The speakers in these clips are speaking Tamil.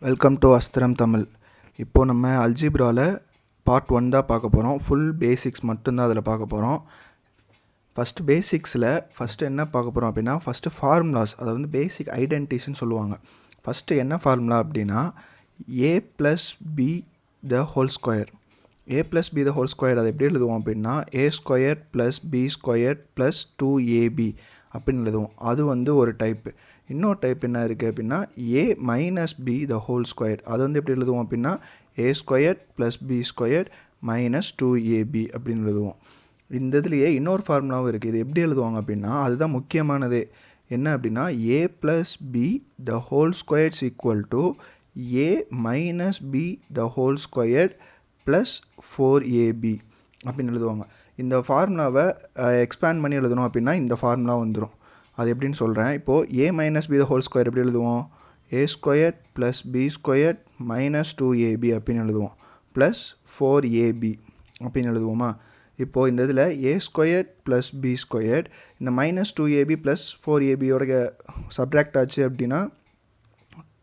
வெல்கம் டு அஸ்திரம் தமிழ். இப்போது நம்ம அல்ஜிப்ராவில் பார்ட் 1 தான் பார்க்க போகிறோம். ஃபுல் பேசிக்ஸ் மட்டும்தான் அதில் பார்க்க போகிறோம். ஃபஸ்ட்டு பேசிக்ஸில் என்ன பார்க்க போகிறோம் அப்படின்னா, ஃபஸ்ட்டு ஃபார்முலாஸ், அதை வந்து பேசிக் ஐடென்டிட்டிஸ்ன்னு சொல்லுவாங்க. ஃபஸ்ட்டு என்ன ஃபார்முலா அப்படின்னா, a + b the whole square. a + b the whole square அதை எப்படி எழுதுவோம் அப்படின்னா, a² + b² + 2ab அப்படின்னு எழுதுவோம். அது வந்து ஒரு டைப்பு. இன்னொரு டைப் என்ன இருக்குது அப்படின்னா, a - b the whole square. அது வந்து எப்படி எழுதுவோம் அப்படின்னா, a² + b² - 2ab அப்படின்னு எழுதுவோம். இந்த இதுலேயே இன்னொரு ஃபார்முலாவும் இருக்குது. இது எப்படி எழுதுவாங்க அப்படின்னா, அதுதான் முக்கியமானதே. என்ன அப்படின்னா, a + b the whole square is equal to a - b the whole square + 4ab அப்படின்னு எழுதுவாங்க. இந்த ஃபார்முலாவை எக்ஸ்பேண்ட் பண்ணி எழுதணும் அப்படின்னா இந்த ஃபார்முலா வந்துடும். அது எப்படின்னு சொல்கிறேன். இப்போது a - b the whole square எப்படி எழுதுவோம், a² + b² - 2ab அப்படின்னு எழுதுவோம். ப்ளஸ் 4ab அப்படின்னு எழுதுவோமா. இப்போது இந்த இதில் a² + b², இந்த -2ab + 4abயோட சப்ட்ராக்ட் ஆச்சு அப்படின்னா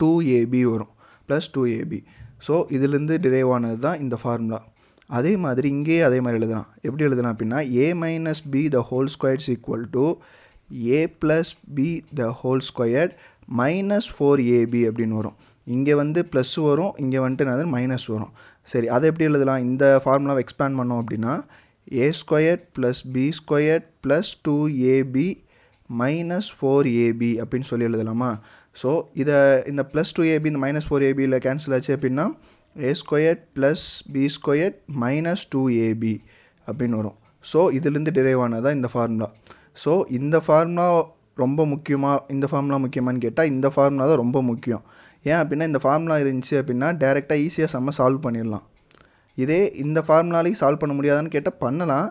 2ab வரும், ப்ளஸ் 2ab. ஸோ இதிலேருந்து டிரைவ் ஆனது தான் இந்த ஃபார்முலா. அதே மாதிரி இங்கேயே அதே மாதிரி எழுதலாம். எப்படி எழுதலாம் அப்படின்னா, a - b the whole square is equal to a + b the whole square - 4ab அப்படின்னு வரும். இங்கே வந்து ப்ளஸ் வரும், இங்கே வந்துட்டு என்னது மைனஸ் வரும். சரி, அதை எப்படி எழுதலாம்? இந்த ஃபார்முலாவை எக்ஸ்பேண்ட் பண்ணோம் அப்படின்னா, a² + b² + 2ab - 4ab அப்படின்னு சொல்லி எழுதலாமா. ஸோ இதை இந்த ப்ளஸ் 2ab இந்த -4abயில் கேன்சல் ஆச்சு அப்படின்னா a² + b² - 2ab அப்படின்னு வரும். ஸோ இதுலேருந்து டிரைவ் ஆனதான் இந்த ஃபார்முலா. ஸோ இந்த ஃபார்முலா ரொம்ப இந்த ஃபார்முலா முக்கியமானு கேட்டால் இந்த ஃபார்முலா தான் ரொம்ப முக்கியம். ஏன் அப்படின்னா, இந்த ஃபார்முலா இருந்துச்சு அப்படின்னா டேரெக்டாக ஈஸியாக செம்ம சால்வ் பண்ணிடலாம். இதே இந்த ஃபார்முலாலையும் சால்வ் பண்ண முடியாதான்னு கேட்டால் பண்ணலாம்.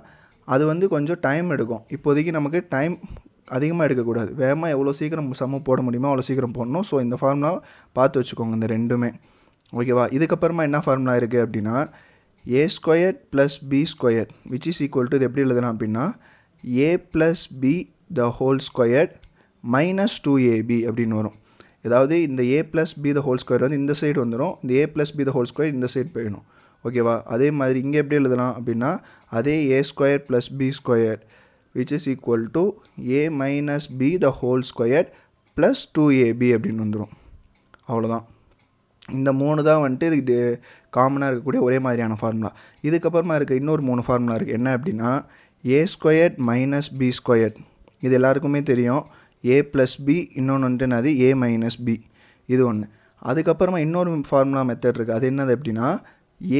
அது வந்து கொஞ்சம் டைம் எடுக்கும். இப்போதைக்கு நமக்கு டைம் அதிகமாக எடுக்கக்கூடாது. வேகமாக எவ்வளோ சீக்கிரம் சம்மு போட முடியுமோ அவ்வளோ சீக்கிரம் போடணும். ஸோ இந்த ஃபார்முலா பார்த்து வச்சுக்கோங்க, இந்த ரெண்டுமே. ஓகேவா. இதுக்கப்புறமா என்ன ஃபார்முலா இருக்குது அப்படின்னா, a² + b² which is equal to, இது எப்படி எழுதலாம் அப்படின்னா, a + b the whole square - 2ab அப்படின்னு வரும். அதாவது இந்த a + b the whole square வந்து இந்த சைடு வந்துடும், இந்த a + b the whole square இந்த சைடு போயிடும். ஓகேவா. அதே மாதிரி இங்கே எப்படி எழுதலாம் அப்படின்னா, அதே a² + b² which is equal to a - b the whole square + 2ab அப்படின்னு வந்துடும். அவ்வளோதான். இந்த 3 தான் வந்துட்டு இதுக்கு காமனாக இருக்கக்கூடிய ஒரே மாதிரியான ஃபார்முலா. இதுக்கப்புறமா இருக்க இன்னொரு 3 ஃபார்முலா இருக்குது. என்ன அப்படின்னா, a² - b². இது எல்லாருக்குமே தெரியும். a + b, இன்னொன்று வந்துட்டு என்னது a - b, இது ஒன்று. அதுக்கப்புறமா இன்னொரு ஃபார்முலா மெத்தட் இருக்குது. அது என்னது அப்படின்னா,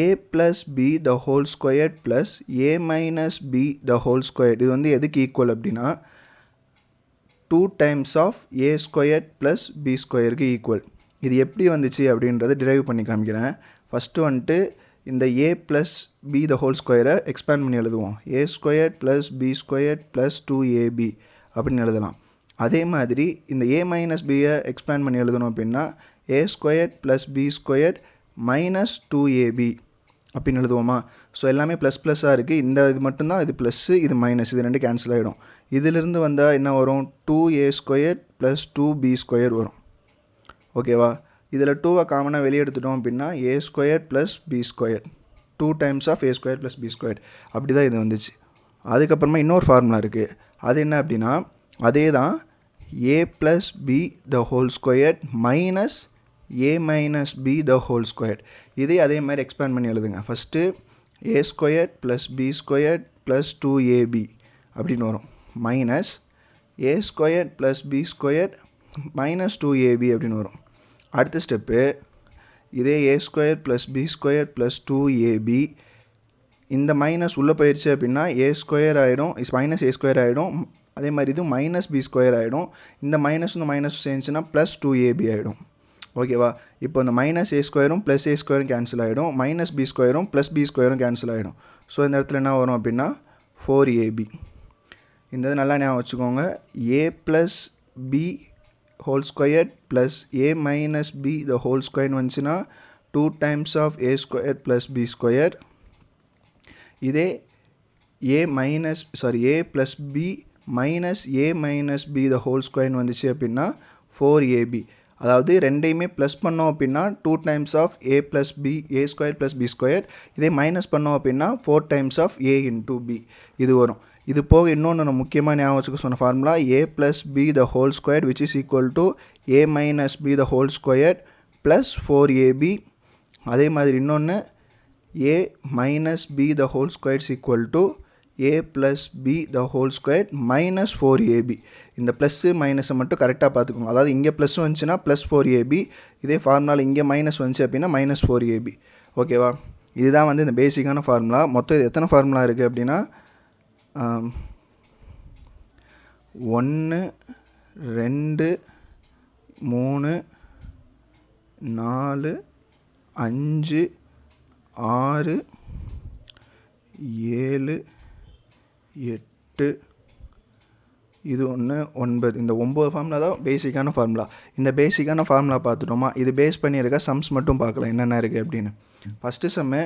a + b the whole square plus a - b the whole square. இது வந்து எதுக்கு ஈக்குவல் அப்படின்னா 2 டைம்ஸ் ஆஃப் a² + b²க்கு ஈக்குவல். இது எப்படி வந்துச்சு அப்படின்றத டிரைவ் பண்ணி காமிக்கிறேன். ஃபஸ்ட்டு வந்துட்டு இந்த a + b த ஹோல் ஸ்கொயரை எக்ஸ்பேண்ட் பண்ணி எழுதுவோம். a² + b² + 2ab அப்படின்னு எழுதலாம். அதே மாதிரி இந்த a - bயை எக்ஸ்பேண்ட் பண்ணி எழுதணும் அப்படின்னா a² + b² - 2ab அப்படின்னு எழுதுவோமா. ஸோ எல்லாமே ++ஆக இருக்குது. இந்த இது மட்டும்தான் இது ப்ளஸ்ஸு, இது மைனஸ், இது ரெண்டு கேன்சல் ஆகிடும். இதிலிருந்து வந்தால் என்ன வரும், 2a² + 2b² வரும். ஓகேவா. இதில் 2வை காமனாக வெளியே எடுத்துட்டோம் அப்படின்னா a² + b², 2 times of a² + b². அப்படி தான் இது வந்துச்சு. அதுக்கப்புறமா இன்னொரு ஃபார்முலா இருக்குது. அது என்ன அப்படின்னா, அதே தான் a + b the whole square minus a - b the whole square. இதே அதே மாதிரி எக்ஸ்பேண்ட் பண்ணி எழுதுங்க. ஃபஸ்ட்டு a² + b² + 2ab அப்படின்னு வரும், மைனஸ் a² + b² - 2ab அப்படின்னு வரும். அடுத்த ஸ்டெப்பு இதே a² + b² + 2ab, இந்த மைனஸ் உள்ளே போயிடுச்சு அப்படின்னா a² ஆகிடும், -a² ஆகிடும். அதே மாதிரி இது -b² ஆகிடும். இந்த மைனஸ் இந்த மைனஸ் சேர்ந்துச்சுன்னா +2ab ஆகிடும். ஓகேவா. இப்போ இந்த -a² +a² கேன்சல் ஆகிடும், -b² +b² கேன்சல் ஆகிடும். ஸோ இந்த இடத்துல என்ன வரும் அப்படின்னா 4ab. இந்த இது நல்லா ஞாபகம் வச்சுக்கோங்க. a + b whole square plus a - b the whole square வந்துச்சுன்னா 2 டைம்ஸ் ஆஃப் a² + b². இதே a + b - a - b the whole square வந்துச்சு அப்படின்னா 4ab. அதாவது ரெண்டையுமே ப்ளஸ் பண்ணோம் அப்படின்னா 2 times of a plus b a square plus B square. இதே மைனஸ் பண்ணோம் அப்படின்னா 4 times of a into b இது வரும். இது போக இன்னொன்று நம்ம முக்கியமாக ஞாபகம் வச்சுக்க சொன்ன formula a plus B the whole square which is equal to A minus B the whole square plus 4ab. அதே மாதிரி இன்னொன்று a minus b the whole square is equal to a plus b the whole square minus 4ab. இந்த ப்ளஸ் மைனஸை மட்டும் கரெக்டாக பார்த்துக்கோங்க. அதாவது இங்கே ப்ளஸ் வந்துச்சுன்னா ப்ளஸ் 4ab, இதே ஃபார்முலாவில் இங்கே மைனஸ் வந்துச்சு அப்படின்னா மைனஸ் 4ab. ஓகேவா? இதுதான் வந்து இந்த பேசிக்கான ஃபார்முலா. மொத்தம் இது எத்தனை ஃபார்முலா இருக்குது அப்படின்னா 1 2 3 4 5 6 7 8 இது 1 9 இந்த 9 ஃபார்முலா தான் பேசிக்கான ஃபார்முலா. இந்த பேசிக்கான ஃபார்முலா பார்த்துட்டோமா? இது பேஸ் பண்ணியிருக்க சம்ஸ் மட்டும் பார்க்கலாம் என்னென்ன இருக்குது அப்படின்னு. First Jammu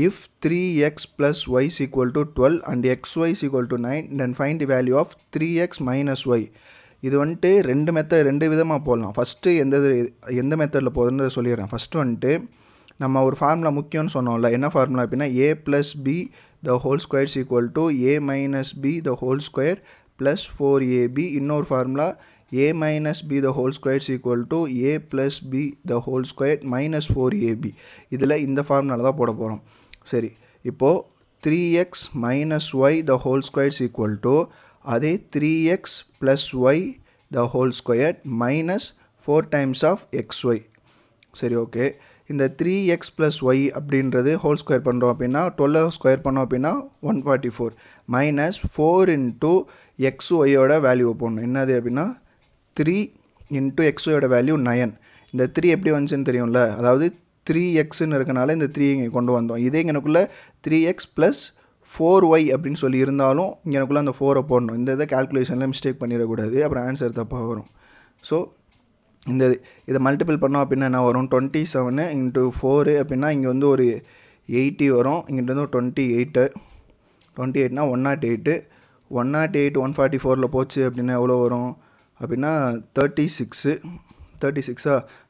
if 3x plus y is equal to 12 and xy is equal to 9 then find the value of 3x minus y. இது வந்துட்டு ரெண்டு விதமாக போடலாம். ஃபஸ்ட்டு எந்த மெத்தடில் போகுதுன்னு சொல்லிடுறேன். ஃபஸ்ட்டு வந்துட்டு நம்ம ஒரு ஃபார்முலா முக்கியம்னு சொன்னோம்ல, என்ன ஃபார்முலா அப்படின்னா A plus B the whole square is equal to A minus B the whole square plus 4ab. இன்னொரு formula A minus B the whole square is equal to A plus B the whole square minus 4ab. இதில் இந்த ஃபார்முலாவில் தான் போட போகிறோம். சரி, இப்போது 3x minus Y the whole square is equal to அதே 3x plus y the whole square minus 4 times of xy. சரி, ஓகே. இந்த 3x ப்ளஸ் ஒய் அப்படின்றது ஹோல் ஸ்கொயர் பண்ணுறோம் அப்படின்னா 12 ஸ்கொயர் பண்ணோம் அப்படின்னா 144 மைனஸ் 4 இன்ட்டு எக்ஸ்ஒயோட வேல்யூ போடணும். என்னது அப்படின்னா 3 இன்ட்டு எக்ஸ்ஒயோட வேல்யூ 9. இந்த 3 எப்படி வந்துச்சுன்னு தெரியும்ல, அதாவது 3xன்னு இருக்கனால இந்த 3 இங்கே கொண்டு வந்தோம். இதே இங்கனுக்குள்ளே 3x ப்ளஸ் 4y அப்படின்னு சொல்லி இருந்தாலும் இங்கனுக்குள்ளே அந்த 4 போடணும். இந்த இதை கால்குலேஷனில் மிஸ்டேக் பண்ணிடக்கூடாது, அப்புறம் ஆன்சர் தப்பாக வரும். ஸோ இதை மல்டிபிள் பண்ணோம் அப்படின்னா என்ன வரும்? 27 இன்ட்டு 4 அப்படின்னா இங்கே வந்து ஒரு 80 வரும். இங்கிட்ட வந்து ஒரு 28னா 108. 144 போச்சு அப்படின்னா எவ்வளோ வரும் அப்படின்னா 36.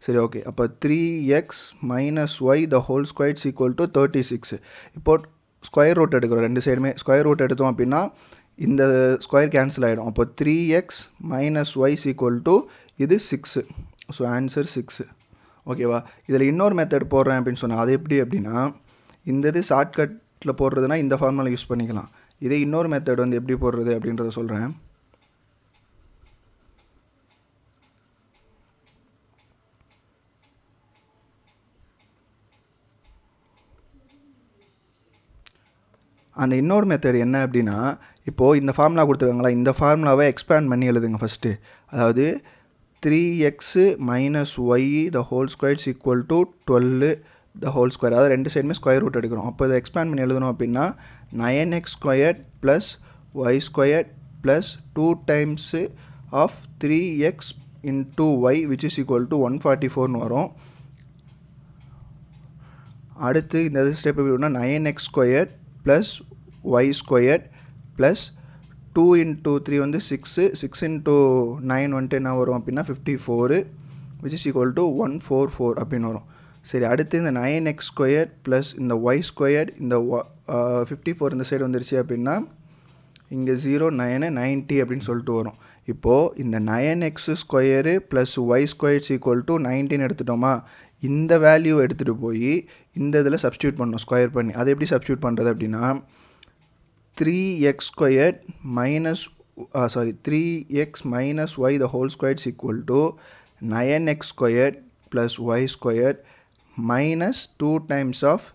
சரி, ஓகே. அப்போ 3x minus Y the whole square is equal to 36. இப்போ ஸ்கொயர் ரூட் எடுக்கிறோம். ரெண்டு சைடுமே ஸ்கொயர் ரூட் எடுத்தோம் அப்படின்னா இந்த ஸ்கொயர் கேன்சல் ஆகிடும். அப்போ 3x minus y is equal to இது 6. So answer 6. ஓகேவா? இதில் இன்னொரு மெத்தட் போடுறேன் அப்படின்னு சொன்னால் அது எப்படி அப்படின்னா, இந்த இது ஷார்ட்கட்டில் போடுறதுனா இந்த ஃபார்முலா யூஸ் பண்ணிக்கலாம். இதே இன்னொரு மெத்தட் வந்து எப்படி போடுறது அப்படின்றத சொல்கிறேன். அந்த இன்னொரு மெத்தட் என்ன அப்படின்னா, இப்போது இந்த ஃபார்முலா கொடுத்துருக்காங்களா, இந்த ஃபார்முலாவை எக்ஸ்பேண்ட் பண்ணி எழுதுங்க ஃபஸ்ட்டு. அதாவது 3x minus Y the whole square is equal to 12 the whole square. அதாவது ரெண்டு சைடுமே ஸ்கொயர் ரூட் எடுக்கிறோம். அப்போ இதை எக்ஸ்பேண்ட் பண்ணி எழுதணும் அப்படின்னா 9x square plus Y square plus 2 times of 3x into y which is equal to 144 வரும். அடுத்து இந்த ஸ்டெப் எப்படி வரும்னா 9x square plus Y square plus 2 into 3 வந்து 6 இன்ட்டு 9 வந்துட்டு என்ன வரும் அப்படின்னா 54 விச் இஸ் ஈக்குவல் டு 144 அப்படின்னு வரும். சரி, அடுத்து இந்த 9x ஸ்கொயர் ப்ளஸ் இந்த ஒய் ஸ்கொயர் இந்த 54 இந்த சைடு வந்துருச்சு அப்படின்னா இங்கே 0 9 90 அப்படின்னு சொல்லிட்டு வரும். இப்போது இந்த 9x square plus Y square is equal to 19 எடுத்துட்டோமா, இந்த வேல்யூ எடுத்துகிட்டு போய் இந்த இதில் சப்ஸ்டியூட் பண்ணணும் ஸ்கொயர் பண்ணி. அது எப்படி சப்ஸ்டியூட் பண்ணுறது அப்படின்னா 3x square minus 3x minus Y the whole square is equal to 9x square plus Y square minus 2 times of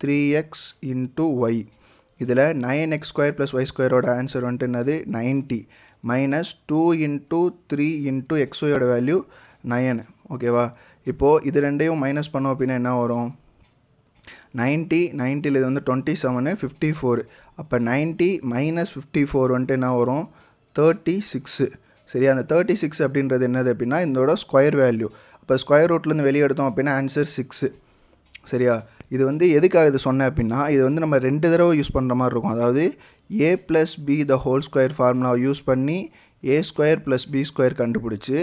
3x into Y. இதில் 9x ஸ்கொயர் ப்ளஸ் ஒய் ஸ்கொயரோட ஆன்சர் வந்துட்டு என்னது 90 மைனஸ் 2 இன்ட்டு 3 இன்ட்டு எக்ஸ்ஒயோட வேல்யூ 9. ஓகேவா? இப்போது இது ரெண்டையும் மைனஸ் பண்ணோம் அப்படின்னா என்ன வரும்? 90 இது வந்து 27 54. அப்போ 90 மைனஸ் 54 வந்துட்டு என்ன வரும்? 36. சரியா? அந்த 36 அப்படின்றது என்னது அப்படின்னா இதோட ஸ்கொயர் வேல்யூ. அப்போ ஸ்கொயர் ரூட்லேருந்து வெளியே எடுத்தோம் அப்படின்னா ஆன்சர் 6. சரியா? இது வந்து எதுக்காக இது சொன்னேன் அப்படின்னா, இது வந்து நம்ம 2 தடவை யூஸ் பண்ணுற மாதிரி இருக்கும். அதாவது A plus B the whole square ஃபார்முலாவை யூஸ் பண்ணி A square plus B square கண்டுபிடிச்சி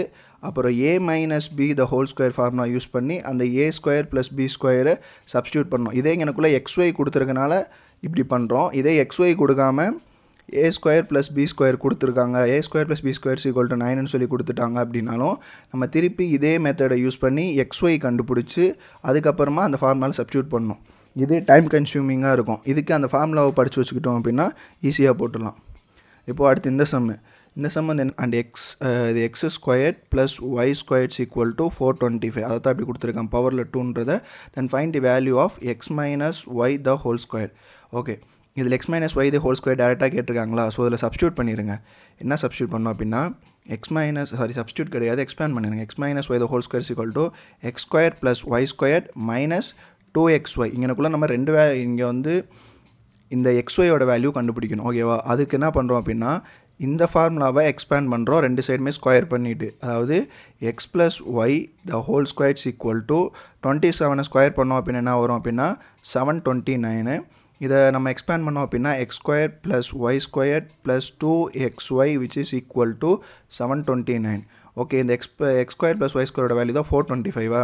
அப்புறம் A minus B the whole square formula use பண்ணி அந்த ஏ ஸ்கொயர் ப்ளஸ் பி ஸ்கொயரை சப்ஸ்டியூட் பண்ணோம். இதே எனக்குள்ளே எக்ஸ்ஒய் கொடுத்துருக்கனால இப்படி பண்ணுறோம். இதே எக்ஸ்ஒய் கொடுக்காம A square plus B square கொடுத்துருக்காங்க, A square plus B square equal to 9ன்னு சொல்லி கொடுத்துட்டாங்க அப்படின்னாலும் நம்ம திருப்பி இதே மெத்தடை யூஸ் பண்ணி எக்ஸ்ஒய் கண்டுபிடிச்சி அதுக்கப்புறமா அந்த ஃபார்முலாவில் சப்ஸ்டியூட் பண்ணணும். இது டைம் கன்சியூமிங்காக இருக்கும். இதுக்கு அந்த ஃபார்முலாவை படித்து வச்சுக்கிட்டோம் அப்படின்னா ஈஸியாக போட்டுடலாம். இப்போது அடுத்து இந்த சம் வந்து அண்ட் இது X square plus Y squares equal to 425 அதை தான் இப்படி கொடுத்துருக்கேன் பவரில் 2ன்றதை. Then find the value of X minus Y the whole square. Okay, இதில் X minus Y the whole square டேரெக்டாக கேட்டிருக்காங்களா? ஸோ இதில் சப்ஸ்டியூட் பண்ணிடுங்க. என்ன சப்ஸ்டியூட் பண்ணோம் அப்படின்னா சப்ஸ்டியூட் கிடையாது, எக்ஸ்பேண்ட் பண்ணிடுங்க. X minus Y the whole square equal to X square plus Y square minus 2xy. இங்கனக்குள்ளே நம்ம இங்கே வந்து இந்த xyயோட வேல்யூ கண்டுபிடிக்கணும். ஓகேவா? அதுக்கு என்ன பண்ணுறோம் அப்படின்னா இந்த ஃபார்முலாவை எக்ஸ்பேண்ட் பண்ணுறோம், ரெண்டு சைடுமே ஸ்கொயர் பண்ணிவிட்டு. அதாவது x plus y the whole squares equal to 27 square பண்ணோம் அப்படின்னா என்ன வரும் அப்படின்னா 729. இதை நம்ம எக்ஸ்பேண்ட் பண்ணோம் அப்படின்னா X square plus Y square plus 2xy which is equal to 729. Okay, இந்த எக்ஸ் ஸ்கொயர் ப்ளஸ் ஒய் ஸ்கொயரோட வேல்யூ தான் 425.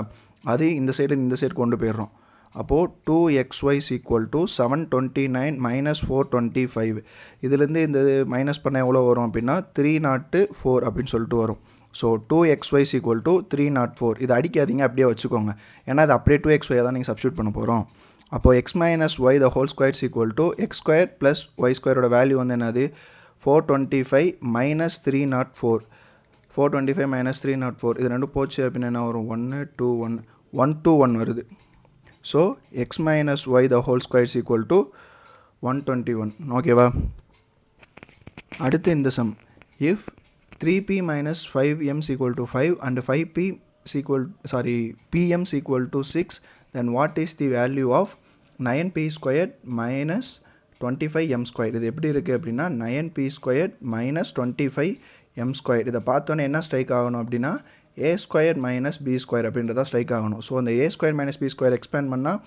அது இந்த சைடு கொண்டு போயிடுறோம். அப்போது 2xy is equal to 729 minus 425. இதுலேருந்து இந்த மைனஸ் பண்ண எவ்வளோ வரும் அப்படின்னா 304 அப்படின்னு சொல்லிட்டு வரும். So 2xy is equal to 304. இதை அடிக்காதீங்க, அப்படியே வச்சுக்கோங்க. ஏன்னா அது அப்படியே 2xy தான் நீங்கள் சப்ஸ்டியூட் பண்ண போகிறோம். அப்போது X minus Y the whole square equal to X square plus Y ஸ்கொயரோட வேல்யூ வந்து என்னது 425 மைனஸ் 304. 425 மைனஸ் 304 இது ரெண்டும் போச்சு அப்படின்னா என்ன வரும் 121 வருது. So x minus Y the whole square equal to 121. ஓகேவா? அடுத்து இந்த some if 3p minus 5m is equal to 5 and 5p is pm is equal to 6, then what is the value of 9p squared minus 25m squared? இது எப்படி இருக்குது அப்படின்னா 9p squared minus 25m squared. இதை பார்த்தோன்னே என்ன ஸ்ட்ரைக் ஆகணும் அப்படின்னா a square minus B square அப்படின்றதா ஸ்ட்ரைக் ஆகணும். ஸோ அந்த a square minus B square expand பண்ணால்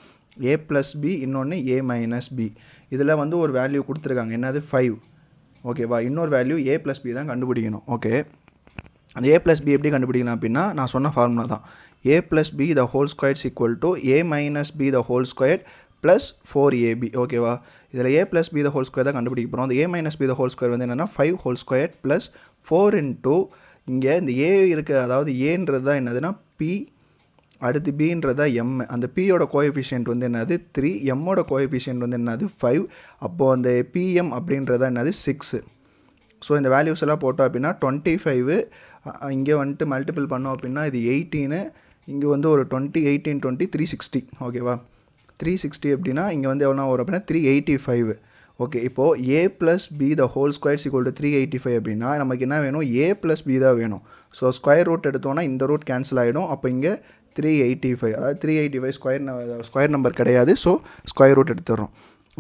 a ப்ளஸ் பி, இன்னொன்று a மைனஸ் பி. இதில் வந்து ஒரு வேல்யூ கொடுத்துருக்காங்க, என்னது 5. ஓகேவா? இன்னொரு வேல்யூ a ப்ளஸ் பி தான் கண்டுபிடிக்கணும். ஓகே, அந்த a ப்ளஸ் பி எப்படி கண்டுபிடிக்கலாம் அப்படின்னா நான் சொன்ன ஃபார்முலா தான். a plus B the whole square equal to a minus B the whole square plus 4ab. ஓகேவா? இதில் a plus B the whole square தான் கண்டுபிடிக்க போகிறோம். அந்த a minus B the whole square வந்து என்னென்னா 5 ஹோல் ஸ்கொயர் ப்ளஸ் 4 இன்ட்டு இங்கே இந்த ஏ இருக்குது, அதாவது ஏன்றது தான் என்னதுன்னா பி, அடுத்து பின்றது தான் எம். அந்த பியோட கோஎஃபிஷியன்ட் வந்து என்னது 3, எம்மோட கோஎஃபிஷியன்ட் வந்து என்னது 5. அப்போது அந்த பிஎம் அப்படின்றது என்னது 6. ஸோ இந்த வேல்யூஸ் எல்லாம் போட்டோம் அப்படின்னா 25 இங்கே வந்துட்டு மல்டிபிள் பண்ணோம் அப்படின்னா இது 18, இங்கே வந்து ஒரு 20, 18, 20, 360. ஓகேவா? 360 அப்படின்னா இங்கே வந்து எவ்வளோ வரும் அப்படின்னா 385. ஓகே, இப்போது a plus B the whole square equal to 385 அப்படின்னா நமக்கு என்ன வேணும், a ப்ளஸ் பி தான் வேணும். ஸோ ஸ்கொயர் ரூட் எடுத்தோன்னா இந்த ரூட் கேன்சல் ஆகிடும். அப்போ இங்கே 385, அதாவது 385 ஸ்கொயர் நம்பர் கிடையாது. ஸோ ஸ்கொயர் ரூட் எடுத்துடுறோம்.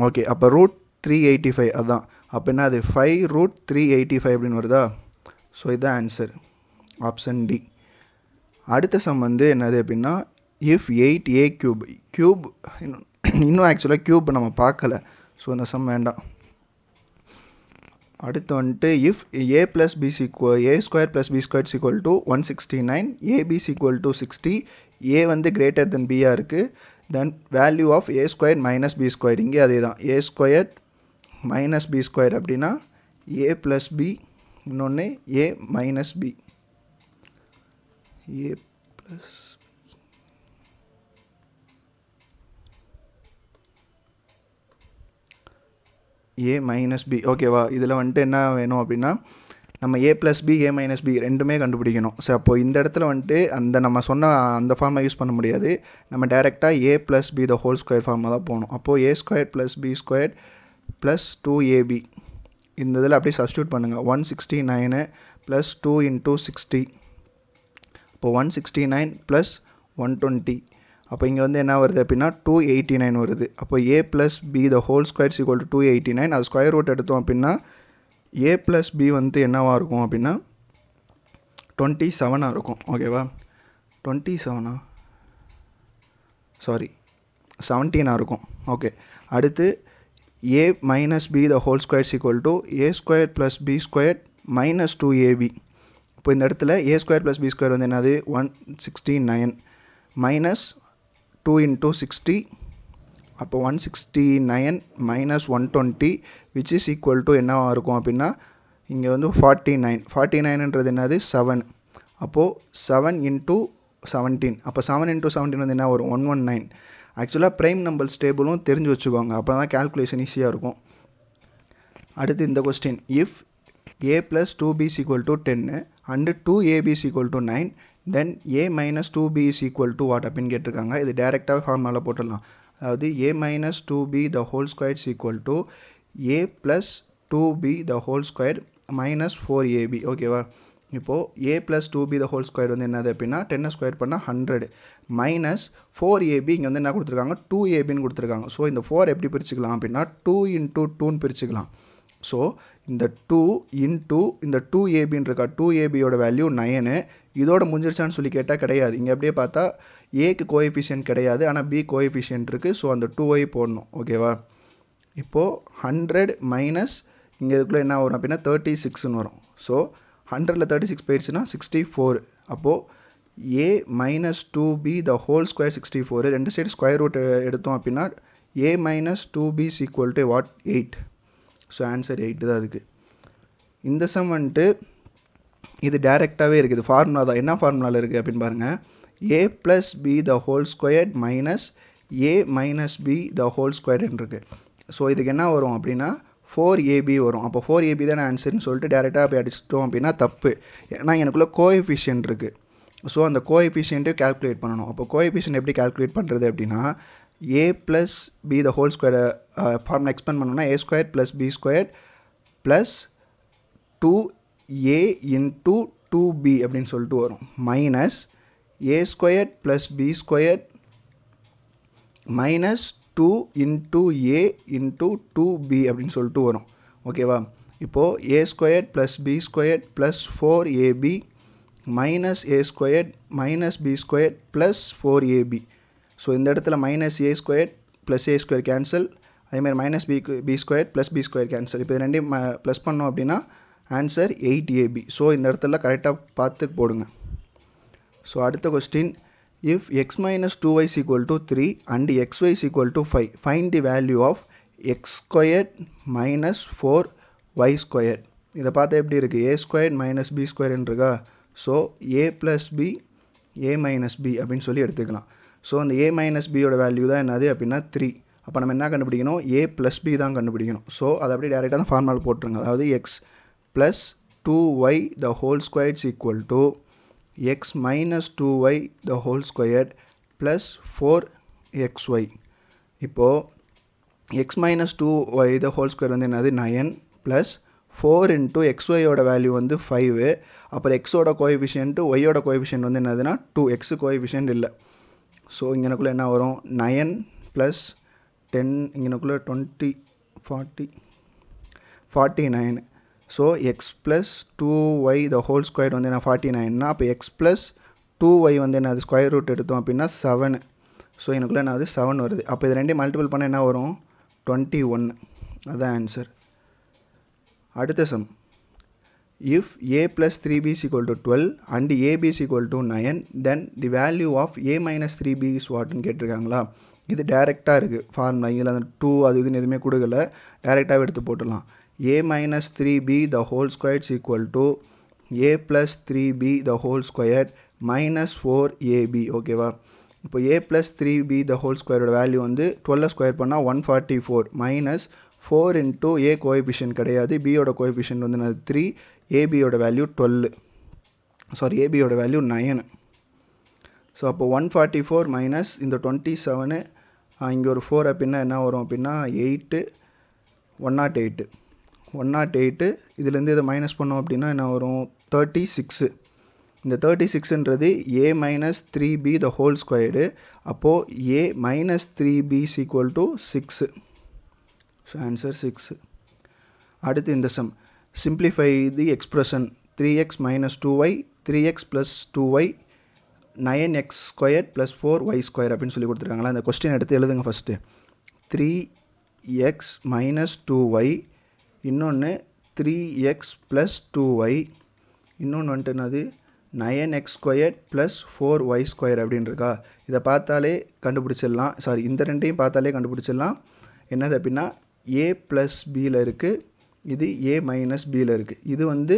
ஓகே, அப்போ ரூட் 385 அதுதான். அப்போ என்ன அது 5 ரூட் 385 அப்படின்னு வருதா? ஸோ இதுதான் ஆன்சர், ஆப்ஷன் டி. அடுத்த சம் வந்து என்னது அப்படின்னா இஃப் 8a க்யூப் இன்னும் ஆக்சுவலாக க்யூப் நம்ம பார்க்கல. ஸோ இந்த சம் வேண்டாம். அடுத்து வந்துட்டு if a plus B a square plus B square equal to 169, ab equal to 60, a வந்து கிரேட்டர் தென் பியாக இருக்குது. Then value of a square minus B square, இங்கே அதே தான் a square minus B square அப்படின்னா a ப்ளஸ் பி, இன்னொன்று a minus B. a plus a minus B. ஓகேவா? இதில் வந்துட்டு என்ன வேணும் அப்படின்னா நம்ம a plus B a minus B ரெண்டுமே கண்டுபிடிக்கணும். ஸோ அப்போது இந்த இடத்துல வந்துட்டு நம்ம சொன்ன அந்த ஃபார்மை யூஸ் பண்ண முடியாது. நம்ம டேரெக்டாக a plus B the whole square ஃபார்மாக தான் போகணும். அப்போது a square plus B square plus 2ab இந்த இதில் அப்படியே சப்ஸ்டியூட் பண்ணுங்கள். 169 ப்ளஸ் 2 இன்ட்டு 60. இப்போது 169 ப்ளஸ் 120. அப்போ இங்கே வந்து என்ன வருது அப்படின்னா 289 வருது. அப்போ a plus B the whole square equal to 289. அது ஸ்கொயர் ரூட் எடுத்தோம் அப்படின்னா a ப்ளஸ் பி வந்து என்னவாக இருக்கும் அப்படின்னா 27 இருக்கும். ஓகேவா? 17 இருக்கும். ஓகே, அடுத்து a minus B the whole square equal to a square plus B square minus 2ab. இப்போ இந்த இடத்துல a square plus b square வந்து என்னது 169 minus 2 into 60. அப்போ 169 minus 120 which is equal to என்னவா இருக்கும் அப்படின்னா இங்கே வந்து 49ன்றது என்னது 7. அப்போது 7 into 17. அப்போ 7 into 17 வந்து என்ன வரும் 119. ஆக்சுவலாக ப்ரைம் நம்பர்ஸ் டேபிளும் தெரிஞ்சு வச்சுக்கோங்க, அப்போ தான் கேல்குலேஷன் ஈஸியாக இருக்கும். அடுத்து இந்த question, if a plus 2b is equal to 10 and 2ab is equal to 9 then a minus 2b is equal to what அப்படின்னு கேட்டிருக்காங்க. இது டேரெக்டாக ஃபார்முலாவில் போட்டுடலாம். அதாவது a minus 2b the whole square is equal to a plus 2b the whole square minus 4ab. ஓகேவா? இப்போது a plus 2b the whole square வந்து என்னது அப்படின்னா 10 ஸ்கொயர் பண்ணால் 100 மைனஸ் 4ab இங்கே வந்து என்ன கொடுத்துருக்காங்க 2abன்னு கொடுத்துருக்காங்க. ஸோ இந்த 4 எப்படி பிரிச்சுக்கலாம் அப்படின்னா 2 into 2ன்னு பிரிச்சுக்கலாம். ஸோ இந்த 2 into இந்த 2abன்னு இருக்கா 2abயோட வேல்யூ 9. இதோட முடிஞ்சிருச்சான்னு சொல்லி கேட்டால் கிடையாது. இங்கே அப்படியே பார்த்தா ஏக்கு கோஎஃபிஷியன்ட் கிடையாது, ஆனால் பி கோஎஃபிஷியன்ட் இருக்குது. ஸோ அந்த 2ஐ போடணும். ஓகேவா? இப்போது 100 மைனஸ் இங்கே இதுக்குள்ளே என்ன வரும் அப்படின்னா 36ன்னு வரும். ஸோ 100ல் 36 போயிடுச்சுன்னா 64. அப்போது a minus 2b the whole square 64. ரெண்டு சைடு ஸ்கொயர் ரூட் எடுத்தோம் அப்படின்னா a minus 2b is equal to what 8. So answer 8 தான் அதுக்கு. இந்த சம் வந்துட்டு இது டேரெக்டாகவே இருக்குது, ஃபார்முலா தான். என்ன ஃபார்முலாவில் இருக்குது அப்படின்னு பாருங்கள். a plus b the whole squared minus a minus b the whole squared இருக்குது. ஸோ இதுக்கு என்ன வரும் அப்படின்னா 4ab வரும். அப்போ 4ab தானே ஆன்சர்னு சொல்லிட்டு டேரெக்டாக போய் அடிச்சிட்டோம் அப்படின்னா தப்பு. ஏன்னா எனக்குள்ளே கோஎஃபிஷியன்ட் இருக்குது. ஸோ அந்த கோஎஃபிஷியன்ட்டையும் கால்குலேட் பண்ணணும். அப்போ கோஎஃபிஷியன்ட் எப்படி கால்குலேட் பண்ணுறது அப்படின்னா a plus b the whole square formula expand பண்ணோம்னா a square plus b square plus 2a into 2b அப்படின்னு சொல்லிட்டு வரும். Minus a square plus b square minus 2 into a into 2b அப்படின்னு சொல்லிட்டு வரும். ஓகேவா? இப்போது a square plus b square plus 4ab minus a square minus b square plus 4ab. So இந்த இடத்துல minus a square plus a square cancel, அதேமாதிரி minus b square plus b square கேன்சல். இப்போ இது ரெண்டையும் ப்ளஸ் பண்ணோம் அப்படின்னா ஆன்சர் 8ab. ஸோ இந்த இடத்துல கரெக்டாக பார்த்து போடுங்க. ஸோ அடுத்த question, if x minus 2y is equal to 3 and xy is equal to 5, find the value of x squared minus 4y squared. இதை பார்த்தா எப்படி இருக்குது? a squared minus b squared இருக்கா? So a plus b a minus b அப்படின்னு சொல்லி எடுத்துக்கலாம். ஸோ அந்த a minus bயோட வேல்யூ தான் என்னது அப்படின்னா 3. அப்போ நம்ம என்ன கண்டுபிடிக்கணும்? a plus b தான் கண்டுபிடிக்கணும். ஸோ அதை அப்படியே டேரெக்டாக தான் ஃபார்முலா போட்டுருங்க. அதாவது x plus 2y the whole square is equal to x minus 2y the whole squared plus 4xy. இப்போது x minus 2y the whole square வந்து என்னது 9 plus 4 into xyயோட வேல்யூ வந்து 5. அப்புறம் xோட கோஎஃபிஷியன்ட்டு ஒய்யோட கோஎஃபிஷியன்ட் வந்து என்னதுன்னா 2. x கோஎஃபிஷியன்ட் இல்லை. ஸோ இங்கனக்குள்ளே என்ன வரும் 9 plus 10 இங்கனக்குள்ளே 20 40 49. So X plus 2y த ஹோல் ஸ்கொயர் வந்து என்ன 49னா அப்போ எக்ஸ் ப்ளஸ் 2y வந்து என்ன அது ஸ்கொயர் ரூட் எடுத்தோம் அப்படின்னா 7. ஸோ எனக்குள்ளே என்ன ஆகுது 7 வருது. அப்போ இது ரெண்டையும் மல்டிபிள் பண்ணால் என்ன வரும் 21. அதுதான் ஆன்சர். அடுத்த sum, if a plus 3b is equal to 12 and ab is equal to 9 then the value of a minus 3b is whatன்னு கேட்டிருக்காங்களா? இது டேரெக்டாக இருக்குது ஃபார்முலா. இதில் அந்த 2 அது இதுன்னு எதுவுமே கொடுக்கல, டேரெக்டாகவே எடுத்து போட்டுடலாம். a minus 3b the whole square is equal to a plus 3b the whole square minus 4ab. ஓகேவா? இப்போ a plus 3b the whole squareோட வேல்யூ வந்து 12 ஸ்கொயர் பண்ணால் 144 மைனஸ் 4 into a கோஎஃபிஷியன்ட் கிடையாது, bயோட கோஎஃபிஷியன்ட் வந்து 3, abயோட வேல்யூ 12, சாரி abயோட வேல்யூ 9. ஸோ அப்போ 144 மைனஸ் இந்த 27 இங்கே ஒரு 4 அப்படின்னா என்ன வரும் அப்படின்னா 8 108 இதுலேருந்து இதை மைனஸ் பண்ணோம் அப்படின்னா என்ன வரும் 36. இந்த 36ன்றது a minus 3b the whole squared. அப்போது a minus 3b is equal to 6. So answer 6. அடுத்து இந்த sum, simplify the expression 3x minus 2y 3x plus 2y 9x squared plus 4y square அப்படின்னு சொல்லி கொடுத்துருக்காங்களா? அந்த கொஸ்டின் எடுத்து எழுதுங்க ஃபஸ்ட்டு. 3x minus 2y இன்னொன்று 3x ப்ளஸ் 2y, இன்னொன்று வந்துட்டு என்னது 9x square plus 4y square அப்படின்னு இருக்கா. இதை பார்த்தாலே கண்டுபிடிச்சிடலாம், சாரி இந்த ரெண்டையும் பார்த்தாலே கண்டுபிடிச்சிடலாம். என்னது அப்படின்னா a ப்ளஸ் பியில் இருக்குது, இது a மைனஸ் பியில் இருக்குது. இது வந்து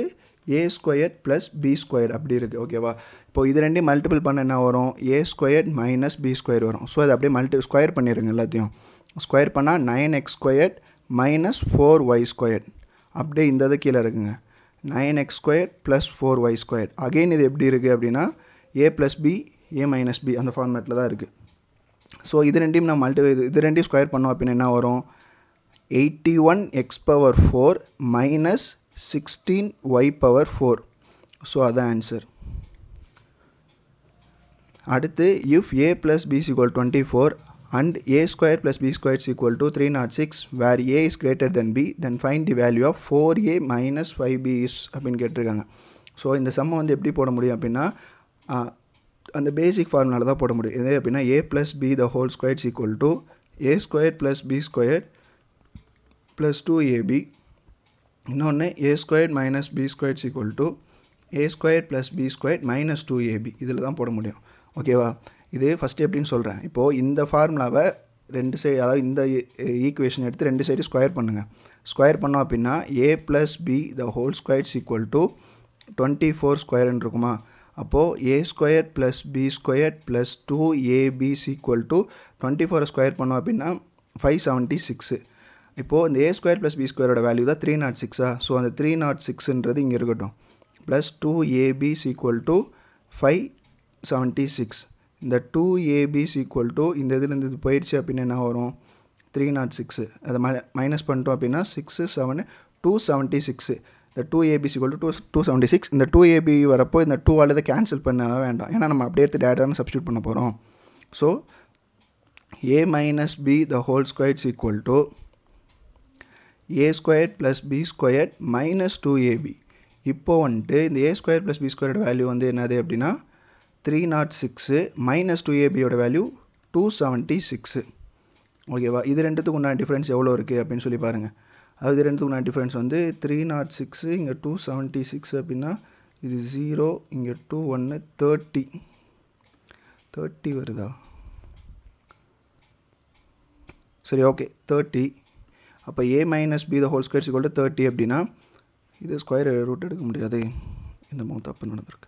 a square plus B square அப்படி இருக்குது. ஓகேவா. இப்போது இது ரெண்டையும் மல்டிபிள் பண்ண என்ன வரும், a square minus B square வரும். ஸோ அதை அப்படியே ஸ்கொயர் பண்ணிடுங்க. எல்லாத்தையும் ஸ்கொயர் பண்ணால் 9x square minus 4y square, அப்படியே இந்த இது கீழே இருக்குங்க 9x square plus 4y square. Again இது எப்படி இருக்குது அப்படின்னா a plus B a minus b அந்த ஃபார்மேட்டில் தான் இருக்குது. ஸோ இது ரெண்டையும் நம்ம இது ரெண்டையும் ஸ்கொயர் பண்ணோம் அப்படின்னா என்ன வரும், 81x power 4 minus 16y power 4. So அதான் ஆன்சர். அடுத்து if a plus b is equal 24 and a square plus b square is equal to 306 where a is greater than b, then find the value of 4a minus 5b is அப்படின்னு கேட்டிருக்காங்க. ஸோ இந்த சம்மை வந்து எப்படி போட முடியும் அப்படின்னா அந்த பேசிக் ஃபார்முலாவில் தான் போட முடியும். எது அப்படின்னா a plus b the whole square is equal to a square plus b square plus 2ab, இன்னொன்று a square minus b square is equal to a square plus b square minus 2ab. இதில் தான் போட முடியும். ஓகேவா. இது ஃபஸ்ட்டு எப்படின்னு சொல்கிறேன். இப்போது இந்த ஃபார்முலாவை ரெண்டு சைடு, அதாவது இந்த ஈக்குவேஷன் எடுத்து ரெண்டு சைடு ஸ்கொயர் பண்ணுங்கள். ஸ்கொயர் பண்ணோம் அப்படின்னா a plus B the whole square is equal to 24 ஸ்கொயர்னு இருக்குமா. அப்போது a square plus B square plus 2ab is equal to 24 square பண்ணோம் அப்படின்னா 576. இப்போது இந்த a ஸ்கொயர் ப்ளஸ் பி ஸ்கொயரோட வேல்யூ தான் 306. ஸோ அந்த 306ன்றது இங்கே இருக்கட்டும். Plus 2ab is equal to 576. இந்த 2ab is equal to இந்த இதில் இது போயிடுச்சு அப்படின்னா என்ன வரும், 306. அதை மைனஸ் பண்ணிட்டோம் அப்படின்னா 6 7 276. இந்த 2ab is equal to 276. இந்த 2ab வரப்போ இந்த 2ஆல் இதை கேன்சல் பண்ண வேண்டாம், ஏன்னா நம்ம அப்படியே எடுத்து டேரெக்டாக சப்ஸ்டியூட் பண்ண போகிறோம். So a minus b the whole square is equal to a square plus b square minus 2ab. இப்போ வந்துட்டு இந்த a ஸ்கொயர் ப்ளஸ் b ஸ்கொயரோட வேல்யூ வந்து என்னது அப்படின்னா 306 மைனஸ் 2ab வேல்யூ 276. ஓகேவா. இது ரெண்டுத்துக்கு உண்டான டிஃப்ரென்ஸ் எவ்வளோ இருக்குது அப்படின்னு சொல்லி பாருங்கள். அது இது ரெண்டுத்துக்கு உண்டான டிஃப்ரென்ஸ் வந்து 306 இங்கே 276 அப்படின்னா இது 0 இங்கே 2 1 30 வருதா, சரி ஓகே 30. அப்போ a minus b the whole square is equal to 30 அப்படின்னா இது ஸ்கொயர் ரூட் எடுக்க முடியாது, இந்த மாதிரி தப்பு நடந்திருக்கு.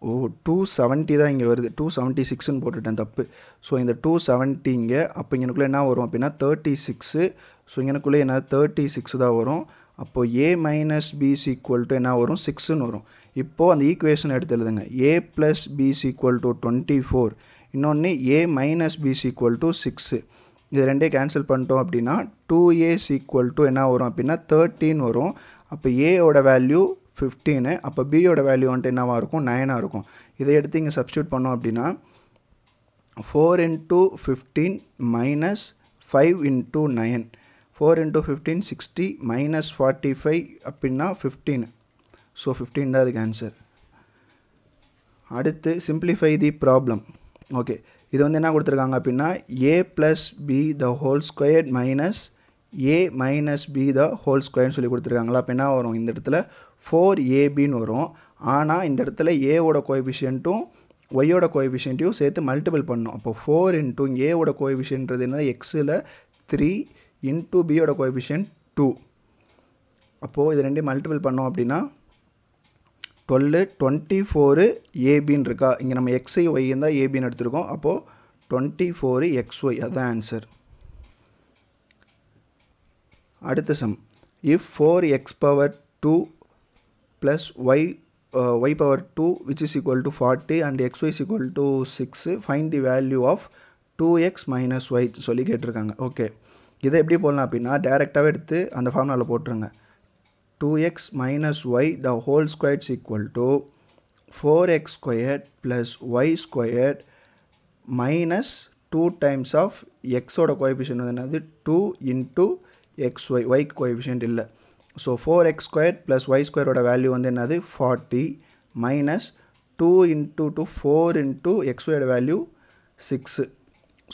ஓ 270 தான் இங்கே வருது, 276ன்னு போட்டுட்டேன் தப்பு. ஸோ இந்த 270 இங்கே, அப்போ இங்கனுக்குள்ளே என்ன வரும் அப்படின்னா 36. ஸோ இங்கனுக்குள்ளே என்ன 36 தான் வரும். அப்போது a minus b is equal to என்ன வரும் 6ன்னு வரும். இப்போது அந்த ஈக்குவேஷன் எடுத்து எழுதுங்க. a plus b is equal to 24, இன்னொன்று a minus b is equal to 6. இது ரெண்டே கேன்சல் பண்ணிட்டோம் அப்படின்னா 2a இஸ் ஈக்குவல் டு என்ன வரும் அப்படின்னா 13 வரும். அப்போ ஏயோட வேல்யூ 15, அப்போ பியோட வேல்யூ வந்துட்டு என்னவாக இருக்கும் 9ஆக இருக்கும். இதை எடுத்து இங்கே சப்ஸ்டியூட் பண்ணோம் அப்படின்னா 4 into 15 minus 5 into 9, 4 into 15 60 minus 45 அப்படின்னா 15. ஸோ 15 தான் அதுக்கு ஆன்சர். அடுத்து சிம்பிளிஃபை தி ப்ராப்ளம். ஓகே, இது வந்து என்ன கொடுத்துருக்காங்க அப்படின்னா a plus B the whole square minus a minus b the whole ஸ்கொயர்னு சொல்லி கொடுத்துருக்காங்களா. அப்போ என்ன வரும், இந்த இடத்துல 4ab வரும். ஆனால் இந்த இடத்துல ஏவோட கோஎஃபிஷியன்ட்டும் ஒய்யோட கோஎஃபிஷியன்ட்டையும் சேர்த்து மல்டிபிள் பண்ணணும். அப்போ 4 இன்ட்டு ஏவோட கோஎஃபிஷியன்ட்றது என்ன எக்ஸில் 3 இன்ட்டு பியோட கோஎஃபிஷியன்ட் 2. அப்போது இது ரெண்டையும் மல்டிபிள் பண்ணோம் அப்படின்னா 12 24 ஏபின்னு இருக்கா. இங்கே நம்ம எக்ஸை ஒய் தான் ஏபின்னு எடுத்துருக்கோம். அப்போது 24 XY, அதுதான் ஆன்சர். அடுத்த sum, if 4x power 2 plus y power 2 which is equal to 40 and xy is equal to 6, find the value of 2x minus y சொல்லி கேட்டிருக்காங்க. ஓகே, இதை எப்படி போடலாம் அப்படின்னா டேரெக்டாகவே எடுத்து அந்த ஃபார்முலாவில் போட்டுருங்க. 2x minus y the whole square is equal to 4x squared plus y squared minus 2 times of x ஓட கோஎஃபிஷியன்ட் வந்து என்னது 2 into xy, y கோஎஃபிஷியன்ட் இல்லை. So 4x squared plus y squared ஓட வேல்யூ வந்து என்னது 40 minus 2 into 2 4 into xy value 6.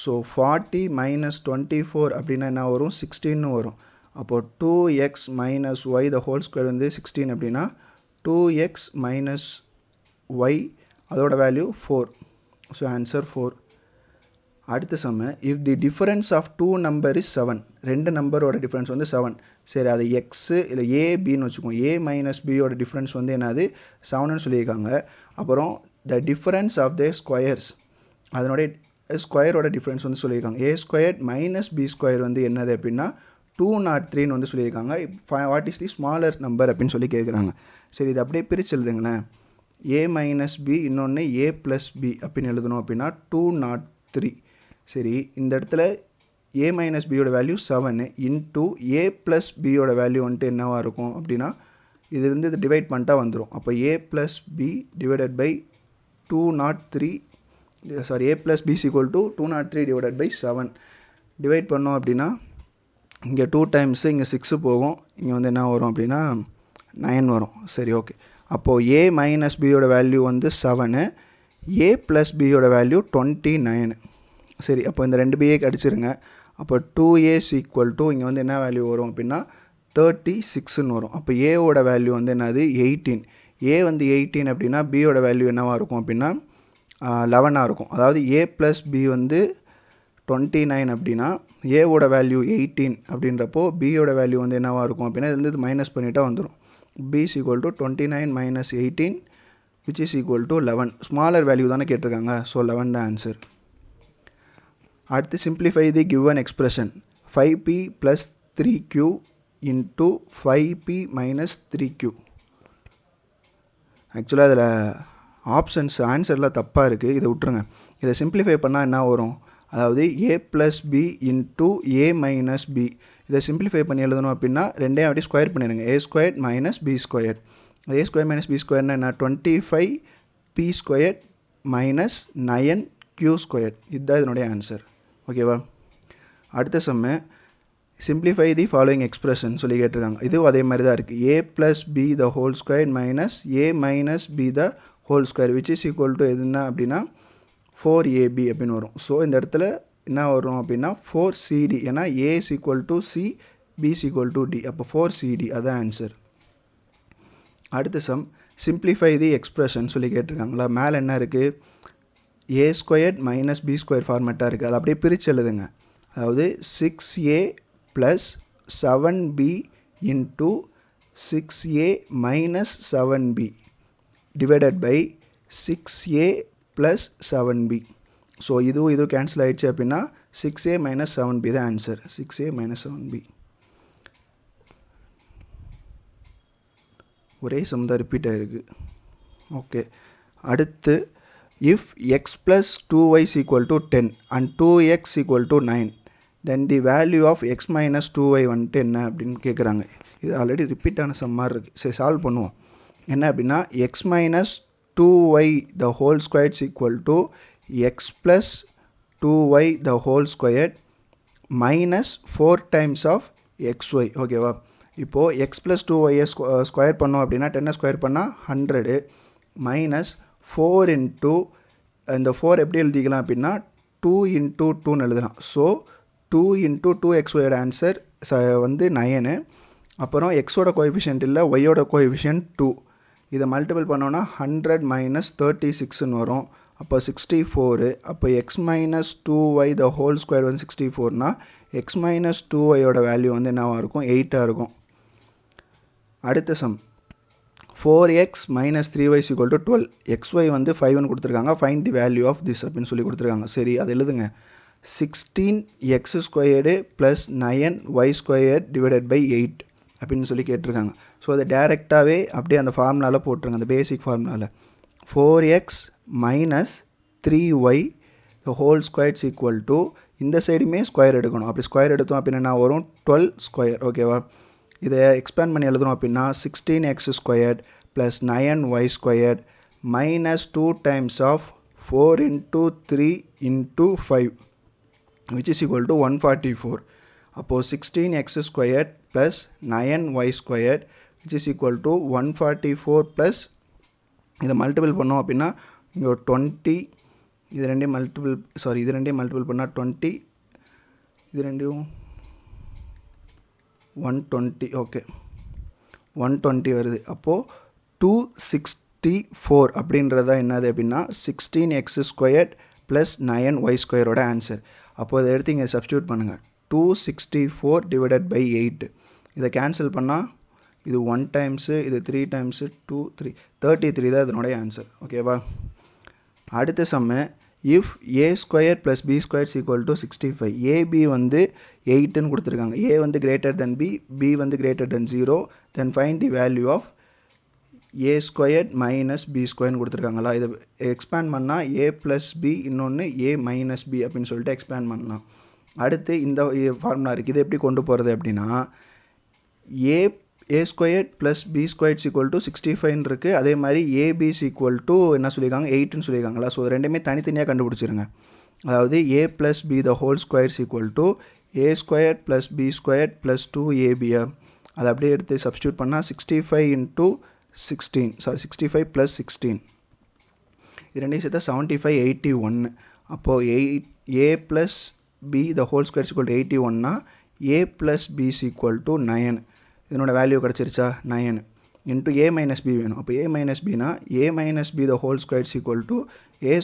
So 40 minus 24 அப்படின்னா என்ன வரும் 16 வரும். அப்போது 2x minus y the whole square வந்து 16 அப்படின்னா 2x minus y அதோட வேல்யூ 4. So answer 4. அடுத்த சம்ம if the difference of two number is 7, ரெண்டு நம்பரோட டிஃப்ரென்ஸ் வந்து 7. சரி அது எக்ஸு இல்லை ஏ பின்னு வச்சுக்கோங்க. ஏ மைனஸ் பியோட டிஃப்ரென்ஸ் வந்து என்னது 7ன்னு சொல்லியிருக்காங்க. அப்புறம் the difference of the squares அதனுடைய ஸ்கொயரோட டிஃப்ரென்ஸ் வந்து சொல்லியிருக்காங்க. A square minus B square வந்து என்னது அப்படின்னா 203ன்னு வந்து சொல்லியிருக்காங்க. What is the smaller number அப்படின்னு சொல்லி கேட்குறாங்க. சரி இது அப்படியே பிரித்து எழுதுங்களேன். ஏ மைனஸ் பி இன்னொன்று ஏ ப்ளஸ் பி அப்படின்னு எழுதணும் அப்படின்னா 203. சரி இந்த இடத்துல ஏ மைனஸ் பியோட வேல்யூ 7 இன்ட்டு ஏ ப்ளஸ் பியோட வேல்யூ வந்துட்டு என்னவாக இருக்கும் அப்படின்னா இது இருந்து இது டிவைட் பண்ணிட்டா வந்துடும். அப்போ A plus B divided by 203 sorry A plus B equal to 203 divided by 7 divide பண்ணோம் அப்படின்னா இங்கே 2 டைம்ஸு இங்கே 6 போகும். இங்கே வந்து என்ன வரும் அப்படின்னா 9 வரும். சரி ஓகே. அப்போது ஏ மைனஸ் பியோட வேல்யூ வந்து 7, ஏ ப்ளஸ் பியோட வேல்யூ 29. சரி அப்போ இந்த ரெண்டு பிஏ அடிச்சிருங்க. அப்போ 2a ஈக்குவல் டு இங்கே வந்து என்ன வேல்யூ வரும் அப்படின்னா 36ன்னு வரும். அப்போ ஏவோட வேல்யூ வந்து என்னது 18. ஏ வந்து 18 அப்படின்னா பியோட வேல்யூ என்னவாக இருக்கும் அப்படின்னா 11ஆக இருக்கும். அதாவது ஏ ப்ளஸ் பி வந்து 29 அப்படின்னா ஏவோட வேல்யூ 18 அப்படின்றப்போ பியோட வேல்யூ வந்து என்னவாக இருக்கும் அப்படின்னா இது வந்து மைனஸ் பண்ணிட்டா வந்துடும். b is equal to 29 minus 18 which is equal to 11. Smaller value தானே கேட்டிருக்காங்க. ஸோ 11 தான் ஆன்சர். அடுத்து simplify the given expression 5p plus 3q into 5p minus 3q. ஆக்சுவலாக இதில் ஆப்ஷன்ஸ் ஆன்சரில் தப்பாக இருக்குது. இதை விட்டுருங்க. இதை சிம்பிளிஃபை பண்ணால் என்ன வரும், அதாவது a plus B into A minus B. இதை சிம்பிளிஃபை பண்ணி எழுதணும் அப்படின்னா ரெண்டையும் அப்படி ஸ்கொயர் பண்ணிடுங்க. A square minus B square. A square minus B ஸ்கொயர்னா என்ன 25 B square minus 9 q square. இதுதான் இதனுடைய ஆன்சர். ஓகேவா. அடுத்த sum simplify the following expression சொல்லி கேட்டிருக்காங்க. இதுவும் அதே மாதிரி தான் இருக்குது. A plus B the whole square minus A minus B the whole square which is equal to எதுனா அப்படின்னா 4ab அப்படின்னு வரும். ஸோ இந்த இடத்துல என்ன வரும் அப்படின்னா 4cd. ஏன்னா A is equal to C, B is equal to D. அப்போ 4cd அதுதான் ஆன்சர். அடுத்த சம் சிம்பிளிஃபை தி எக்ஸ்பிரஷன் சொல்லி கேட்டிருக்காங்களா. மேலே என்ன இருக்குது a square minus B square ஃபார்மேட்டாக இருக்குது. அது அப்படியே பிரித்து எழுதுங்க. அதாவது 6a plus 7b into 6a minus 7b divided by 6a plus 7b. So இதுவும் கேன்சல் ஆகிடுச்சு அப்படின்னா 6a மைனஸ் 7b தான் ஆன்சர். 6a minus 7b. ஒரே சம் தான் ரிப்பீட் ஆகிருக்கு. ஓகே. அடுத்து if x plus 2y is equal to 10 and 2x equal to 9 then the value of x minus 2y வந்துட்டு என்ன அப்படின்னு கேட்குறாங்க. இது ஆல்ரெடி ரிப்பீட் ஆன சம் மாதிரி இருக்குது. சரி சால்வ் பண்ணுவோம். என்ன அப்படின்னா x minus 2y the whole square is equal to x plus 2y the whole square minus 4 times of xy. ஓகேவா. இப்போது x plus 2y ஸ்கொயர் பண்ணோம் அப்படின்னா 10 ஸ்கொயர் பண்ணால் 100 மைனஸ் 4 இன்ட்டு இந்த 4 எப்படி எழுதிக்கலாம் அப்படின்னா 2 இன்ட்டு 2ன்னு எழுதலாம். ஸோ 2 இன்ட்டு 2xyயோட ஆன்சர் வந்து 9. அப்புறம் எக்ஸோட கோஎஃபிஷியன்ட் இல்லை, ஒய்யோட கோஎஃபிஷியன்ட் 2. இதை மல்டிபிள் பண்ணோன்னா 100 மைனஸ் 36ன்னு வரும். அப்போ 64. அப்போ எக்ஸ் மைனஸ் 2y த ஹோல் ஸ்கொயர் வந்து 64னா எக்ஸ் மைனஸ் 2yயோட வேல்யூ வந்து என்னவாக இருக்கும் 8ஆக இருக்கும். அடுத்த some 4x minus 3y is equal to 12. xy வந்து 5ன்னு கொடுத்துருக்காங்க. Find the value of this அப்படின்னு சொல்லி கொடுத்துருக்காங்க. சரி அது எழுதுங்க. 16x squared plus 9y square divided by 8 அப்படின்னு சொல்லி கேட்டிருக்காங்க. ஸோ அதை டேரெக்டாகவே அப்படியே அந்த ஃபார்முலாவில் போட்டுருங்க. அந்த பேசிக் ஃபார்முலாவில் 4x minus 3y the whole square is equal to இந்த சைடுமே ஸ்கொயர் எடுக்கணும். அப்படி ஸ்கொயர் எடுத்தோம் அப்படின்னா என்ன வரும் 12 ஸ்கொயர். ஓகேவா. இதை எக்ஸ்பேண்ட் பண்ணி எழுதணும் அப்படின்னா 16x squared plus 9y squared minus 2 times of 4 into 3 into 5 which is equal to 144. அப்போது 16x squared plus 9y squared which is equal to 144 plus இதை மல்டிபிள் பண்ணோம் அப்படின்னா இங்கே ஒரு 20, இது ரெண்டையும் மல்டிபிள் பண்ணால் 20, இது ரெண்டையும் 120. ஓகே, 120 வருது. அப்போது 264 அப்படின்றது தான் என்னது அப்படின்னா 16x² + 9y² ஆன்சர். அப்போது இதை எடுத்து இங்கே சப்ஸ்டியூட் பண்ணுங்கள். 264 / 8. இதை கேன்சல் பண்ணால் இது 1 டைம்ஸு, இது 3 டைம்ஸு, 2 3 33 தான் இதனுடைய ஆன்சர். ஓகேவா? அடுத்த சம்மு, இஃப் a² + b² = 65. ab வந்து 8ன்னு கொடுத்துருக்காங்க. a வந்து greater than b, b வந்து greater than 0, then find the value of a² - b² கொடுத்துருக்காங்களா? இதை எக்ஸ்பேண்ட் பண்ணால் a + b, இன்னொன்று a - b அப்படின்னு சொல்லிட்டு எக்ஸ்பேண்ட் பண்ணலாம். அடுத்து இந்த ஃபார்முலா இருக்குது. இது எப்படி கொண்டு போகிறது அப்படின்னா a² + b² = 65 இருக்குது. அதே மாதிரி ab = என்ன சொல்லியிருக்காங்க, 8ன்னு சொல்லியிருக்காங்களா? ஸோ ரெண்டுமே தனித்தனியாக கண்டுபிடிச்சிருங்க. அதாவது a + b the whole square = a² + b² + 2ab. அதை அப்படியே எடுத்து சப்ஸ்டியூட் பண்ணால் 65 + 16. இது ரெண்டையும் சேர்த்தா 75 81. அப்போது a + b the whole square = 81னா a + b = 9. இதனோட வேல்யூ கிடச்சிருச்சா? 9 இன்ட்டு a - b வேணும். அப்போ a - bனா a - b the whole square = a²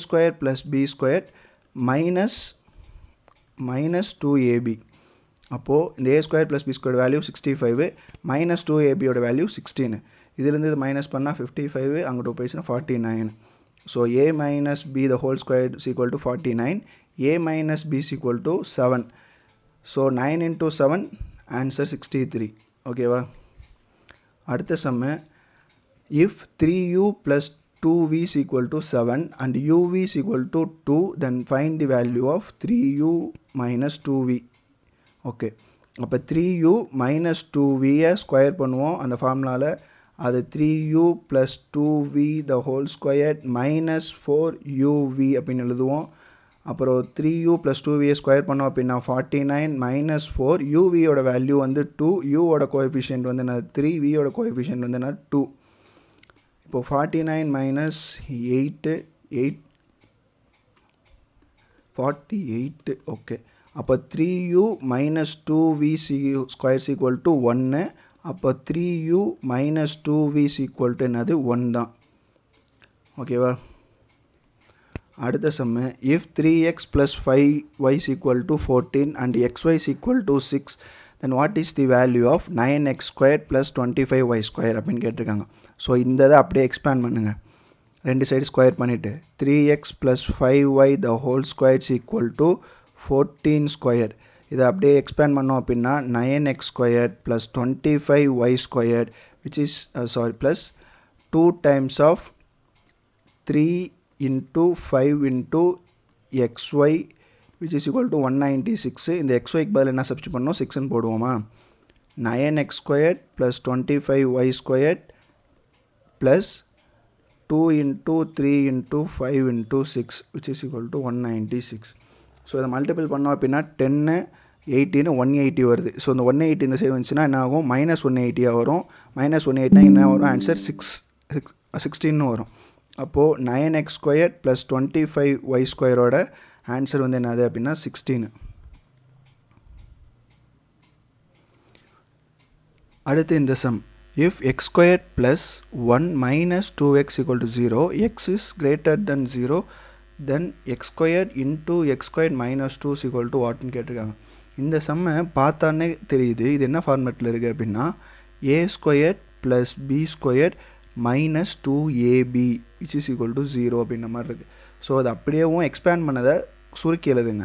+ b² minus 2ab. அப்போது இந்த a² + b² value 65, minus 2ab ஓட வேல்யூ 16. இதிலிருந்து இது மைனஸ் பண்ணால் 55, அங்கிட்டு போயிடுச்சுன்னா 49. So a - b the whole square = 49, a - b = 7. So 9 × 7 answer 63. ஓகேவா? அடுத்த சம்மு, if 3u + 2v = 7 and uv = 2, then find the value of 3u - 2v. Okay, அப்போ 3u - 2v ஸ்கொயர் பண்ணுவோம் அந்த ஃபார்முலாவில். அது 3u + 2v the whole square - 4uv அப்படின்னு எழுதுவோம். அப்புறம் 3u + 2v ஸ்கொயர் பண்ணோம் அப்படின்னா 49 - 4, uv வேல்யூ வந்து 2, uவோட கோஎஃபிஷியன்ட் வந்து என்ன 3, vயோட கோஎஃபிஷியன்ட் வந்து என்ன 2. இப்போது 49 - 48. ஓகே, அப்போ 3u - 2v ஸ்கொயர் = 1. அப்போ 3u - 2v = என்னது 1 தான். ஓகேவா? அடுத்த சம்மு, if 3x + 5y = 14 and xy = 6, then what is the value of 9x² + 25y² அப்படின்னு கேட்டிருக்காங்க. ஸோ இந்த இதை அப்படியே எக்ஸ்பேண்ட் பண்ணுங்கள். ரெண்டு சைடு ஸ்கொயர் பண்ணிவிட்டு 3x + 5y the whole square = 14². இதை அப்படியே எக்ஸ்பேண்ட் பண்ணோம் அப்படின்னா 9x² + 25y² which is plus 2 times of 3 × 5 × xy which is equal to 196. இந்த xyக்கு பதில் என்ன சப்ஸ்டியூட் பண்ணோம், 6ன்னு போடுவோமா? 9x² + 25y² plus 2 × 3 × 5 × 6 which is equal to 196. So இதை மல்டிபிள் பண்ணோம் அப்படின்னா 10, 18, 180 வருது. ஸோ இந்த 180 இந்த சைடு வந்துச்சுன்னா என்ன ஆகும், -180 வரும். -180னா என்ன வரும், ஆன்சர் 16 வரும். அப்போது 9x² + 25y² ஆன்சர் வந்து என்னது அப்படின்னா 16. அடுத்து இந்த some, if x² + 1 - 2x = 0, x is greater than 0, then x² × x² - 2 = what கேட்டிருக்காங்க. இந்த சம்மை பார்த்தானே தெரியுது இது என்ன ஃபார்மேட்டில் இருக்குது அப்படின்னா a² + b² - 2ab which is equal to 0 அப்படின்ற மாதிரி இருக்குது. ஸோ அது அப்படியேவும் எக்ஸ்பேண்ட் பண்ணதை சுருக்கி எழுதுங்க.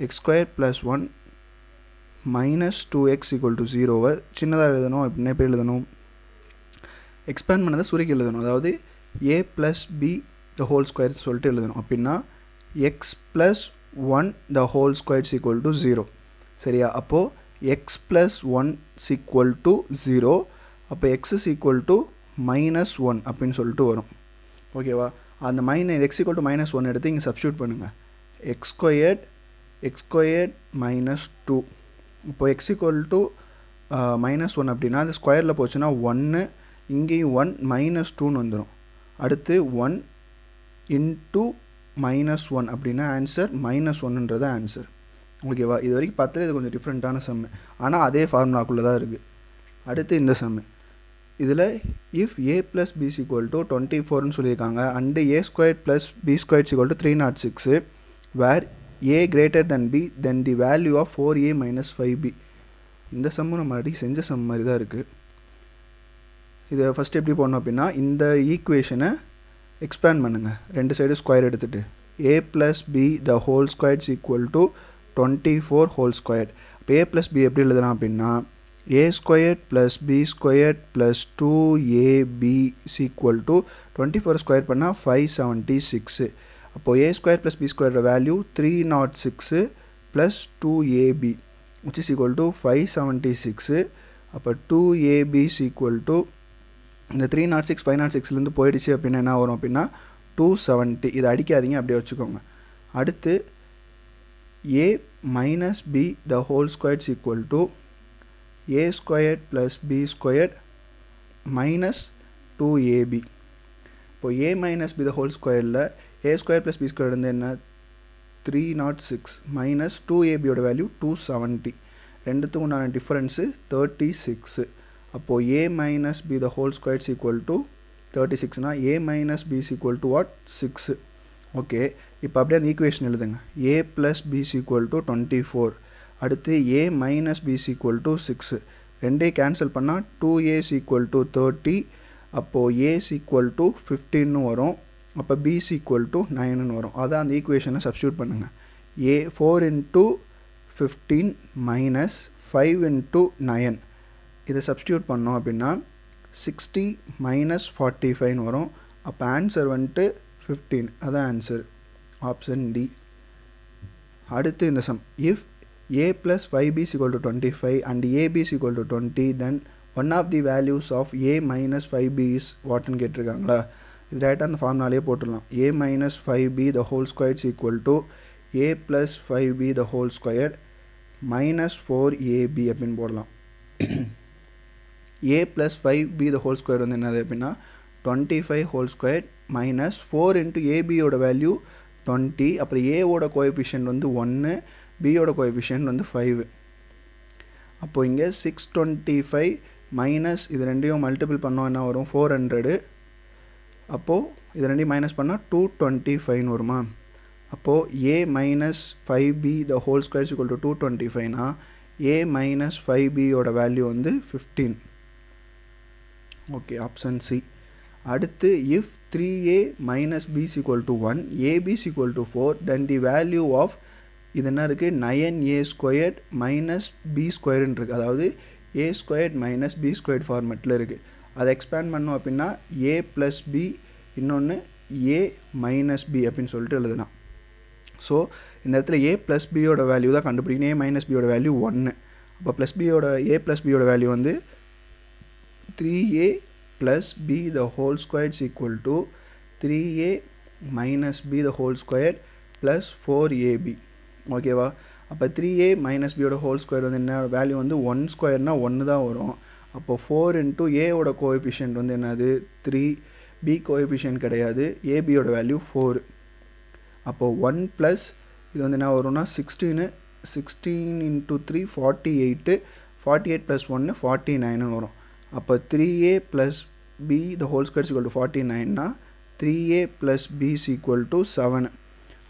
x² + 1 - 2x = 0வை சின்னதாக எழுதணும் அப்படின்னா எப்படி எழுதணும், எக்ஸ்பேண்ட் பண்ணதை சுருக்கி எழுதணும். அதாவது a + b the whole square சொல்லிட்டு எழுதணும். அப்படின்னா x + 1 the whole square = 0. சரியா? அப்போது x + 1 = 0. அப்போ x is equal to -1 அப்படின்னு சொல்லிட்டு வரும். ஓகேவா? அந்த x = -1 எடுத்து இங்கே சப்ஸ்டியூட் பண்ணுங்கள். x² - 2. இப்போ x = -1 அப்படின்னா அது ஸ்கொயரில் போச்சுன்னா 1, இங்கேயும் 1 -2ன்னு வந்துடும். அடுத்து 1 into -1 அப்படின்னா ஆன்சர் -1ன்றது ஆன்சர். ஓகேவா? இது வரைக்கும் பார்த்தா இது கொஞ்சம் டிஃப்ரெண்ட்டான சம்மு, ஆனால் அதே ஃபார்முலாக்குள்ளே தான் இருக்குது. அடுத்து இந்த சம்மு, இதில் இஃப் a + b = 24ன்னு சொல்லியிருக்காங்க and a² + b² = 306 where a greater than b then the value of 4a - 5b. இந்த சம்மு நம்ம அடி செஞ்ச சம் மாதிரி தான் இருக்குது. இதை ஃபஸ்ட் எப்படி போடணும் அப்படின்னா, இந்த ஈக்குவேஷனை எக்ஸ்பேண்ட் பண்ணுங்கள், ரெண்டு சைடு ஸ்கொயர் எடுத்துகிட்டு a + b the whole squared = 24 whole squared. இப்போ a + b எப்படி எழுதலாம் அப்படின்னா a² + b² + 2ab = 24 ஸ்கொயர் பண்ணால் 576. அப்போது a² + b² value 306 + 2ab which is equal to 576. அப்போ 2ab = இந்த 306 506லேருந்து போயிடுச்சு அப்படின்னா என்ன வரும் அப்படின்னா 270. இதை அடிக்காதீங்க, அப்படியே வச்சுக்கோங்க. அடுத்து a - b the whole squared = a² + b² - 2ab. இப்போ a - b the whole squareல a² + b² வந்து என்ன 306 மைனஸ் 2ab ஓட வேல்யூ 270. ரெண்டுத்துக்கும் உண்டான டிஃபரன்ஸு 36. அப்போது a - b the whole squared = 36னா a - b = what 6. Okay, இப்போ அப்படியே அந்த ஈக்குவேஷன் எழுதுங்க. a + b = 24. அடுத்து a - b = 6. ரெண்டையும் கேன்சல் பண்ணால் 2a = 30. அப்போது a = 15 வரும். அப்போ b = 9ன்னு வரும். அதான் அந்த ஈக்குவேஷனை சப்ஸ்டியூட் பண்ணுங்கள். a 4 × 15 - 5 × 9 இதை சப்ஸ்டியூட் பண்ணோம் அப்படின்னா 60 - 45 வரும். அப்போ ஆன்சர் வந்துட்டு 15. அதான் ஆன்சர், ஆப்ஷன் டி. அடுத்து இந்த some, if a + 5b = 25 and ab = 20 then one of the values of a - 5b is whatன்னு கேட்டிருக்காங்களா? இது டேரெக்டாக அந்த ஃபார்முலாலே போட்டுடலாம். a - 5b the whole squared = a + 5b the whole squared - 4ab அப்படின்னு போடலாம். a + 5b the whole squared வந்து என்னது அப்படின்னா 25 whole squared minus 4 into ab ஓட வேல்யூ 20. அப்புறம் a ஓட கோஎஃபிஷியன்ட் வந்து 1, b ஓட கோஎஃபிஷியன்ட் வந்து 5. அப்போது இங்கே 625 மைனஸ் இது ரெண்டையும் மல்டிபிள் பண்ணோம் என்ன வரும் 400. அப்போது இது ரெண்டையும் மைனஸ் பண்ணால் 225 வருமா? அப்போது a - 5b the whole square = 225னா a - 5b ஓட வேல்யூ வந்து 15. Okay, option C. அடுத்து if 3a - b = 1 ab = 4 then the value of இது என்ன இருக்குது 9a² - b² இருக்குது. அதாவது a² - b² ஃபார்மெட்டில் இருக்குது. அதை எக்ஸ்பேண்ட் பண்ணோம் அப்படின்னா a + b இன்னொன்று a - b அப்படின்னு சொல்லிட்டு எழுதலாம். ஸோ இந்த இடத்துல a + b ஓட வேல்யூ தான் கண்டுபிடிக்கணும். a - b ஓட வேல்யூ 1. அப்போ ப்ளஸ் பியோட a + b ஓட வேல்யூ வந்து 3a + b the whole squared = 3a - b the whole squared + 4ab. ஓகேவா? அப்போ 3a - b ஓட ஹோல் ஸ்கொயர் வந்து என்ன வேல்யூ வந்து 1 ஸ்கொயர்னா 1 தான் வரும். அப்போது 4 into a ஓட கோஎஃபிஷியன்ட் வந்து என்னது 3, b கோஎஃபிஷியன்ட் கிடையாது, ab ஓட வேல்யூ 4. அப்போது 1 + இது வந்து என்ன வரும்னா 16 × 3 48, 48 + 1 49 வரும். அப்போ 3a + b the whole square = 49னா 3a + b = 7.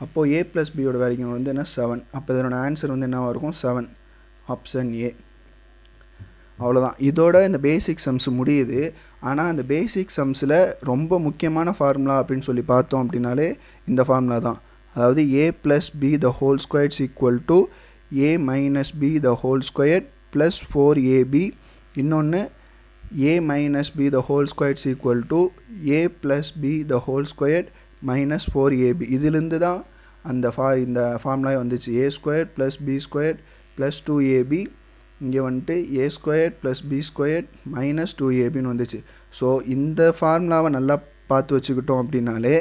அப்போது a + b ஓட வேல்யூ வந்து என்ன 7. அப்போ இதனோட ஆன்சர் வந்து என்னவாக இருக்கும் 7, ஆப்ஷன் ஏ. அவ்வளோதான், இதோட இந்த பேசிக் சம்ஸ் முடியுது. ஆனால் அந்த பேசிக் சம்ஸில் ரொம்ப முக்கியமான ஃபார்முலா அப்படின்னு சொல்லி பார்த்தோம் அப்படின்னாலே இந்த ஃபார்முலா தான். அதாவது a + b the whole squared = a - b the whole squared + 4ab. இன்னொன்று a - b the whole squared = a + b the whole squared - 4ab. இதிலிருந்து தான் அந்த இந்த ஃபார்முலா வந்துச்சு. a² + b² + 2ab. இங்கே வந்துட்டு a² + b² - 2abன்னு வந்துச்சு. ஸோ இந்த ஃபார்முலாவை நல்லா பார்த்து வச்சுக்கிட்டோம் அப்படின்னாலே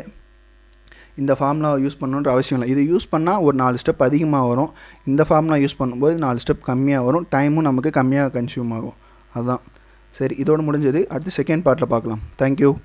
இந்த ஃபார்முலாவை யூஸ் பண்ணணுன்ற அவசியம் இல்லை. இது யூஸ் பண்ணால் ஒரு 4 ஸ்டெப் அதிகமாக வரும். இந்த ஃபார்முலா யூஸ் பண்ணும்போது 4 ஸ்டெப் கம்மியாக வரும். டைமும் நமக்கு கம்மியாக கன்சியூம் ஆகும். அதுதான். சரி, இதோடு முடிஞ்சது. அடுத்து செகண்ட் பார்ட்டில் பார்க்கலாம். தேங்க்யூ.